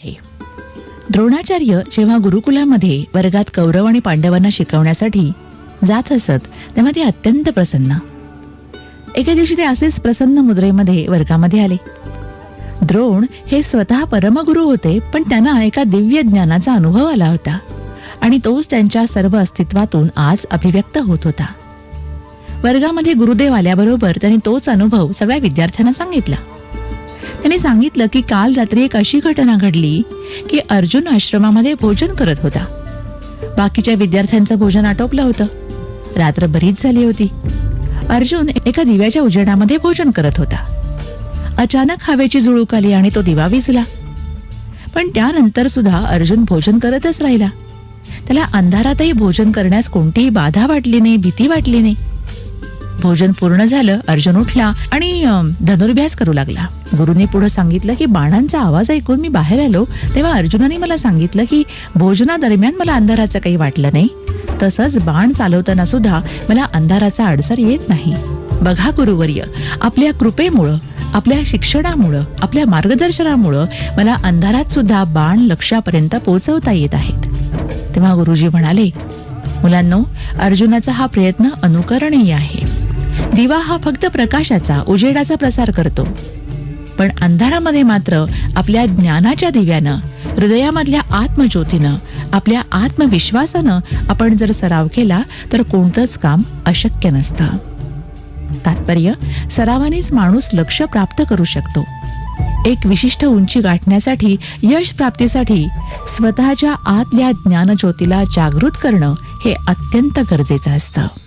आहे. द्रोणाचार्य जेव्हा गुरुकुलामध्ये वर्गात कौरव आणि पांडवांना शिकवण्यासाठी जात असत तेव्हा ते अत्यंत प्रसन्न. एके दिवशी ते असेच प्रसन्न मुद्रेमध्ये वर्गामध्ये आले. द्रोण हे स्वतः परमगुरू होते, पण त्यांना एका दिव्य ज्ञानाचा अनुभव आला होता आणि तोच त्यांच्या सर्व अस्तित्वातून आज अभिव्यक्त होत होता. वर्गामध्ये गुरुदेव आल्याबरोबर त्यांनी तोच अनुभव सगळ्या विद्यार्थ्यांना सांगितला. त्यांनी सांगितलं की काल रात्री एक अशी घटना घडली की अर्जुन आश्रमामध्ये भोजन करत होता. बाकीच्या विद्यार्थ्यांचं भोजन आटोपलं होतं. रात्र बरीच झाली होती. अर्जुन एका दिव्याच्या उजेडामध्ये भोजन करत होता. अचानक हवेची झुळूक आली आणि तो दिवा विझला. पण त्यानंतर सुद्धा अर्जुन भोजन करतच राहिला. त्याला अंधारातही भोजन करण्यास कोणतीही बाधा वाटली नाही, भीती वाटली नाही. भोजन पूर्ण झालं. अर्जुन उठला आणि धनुर्भ्यास करू लागला. गुरुने पुढे सांगितलं की बाणांचा आवाज ऐकून मी बाहेर आलो तेव्हा अर्जुनाने मला सांगितलं की भोजनादरम्यान मला अंधाराचं काही वाटलं नाही. तसंच बाण चालवताना सुद्धा मला अंधाराचा अडसर येत नाही. बघा गुरुवर्य, आपल्या कृपेमुळं, आपल्या शिक्षणामुळं, आपल्या मार्गदर्शनामुळं मला अंधारात सुद्धा बाण लक्ष्यापर्यंत पोहोचवता येत आहेत. तेव्हा गुरुजी म्हणाले, मुलांनो, अर्जुनाचा हा प्रयत्न अनुकरणीय आहे. दिवा हा फक्त प्रकाशाचा, उजेडाचा प्रसार करतो, पण अंधारामध्ये मात्र आपल्या ज्ञानाच्या दिव्यानं, हृदयामधल्या आत्मज्योतीनं, आपल्या आत्मविश्वासानं आपण जर सराव केला तर कोणतंच काम अशक्य नसतं. तात्पर्य, सरावानेच माणूस लक्ष्य प्राप्त करू शकतो. एक विशिष्ट उंची गाठण्यासाठी, यश प्राप्तीसाठी स्वतःच्या आतल्या ज्ञानज्योतीला जागृत करणं हे अत्यंत गरजेचं असतं.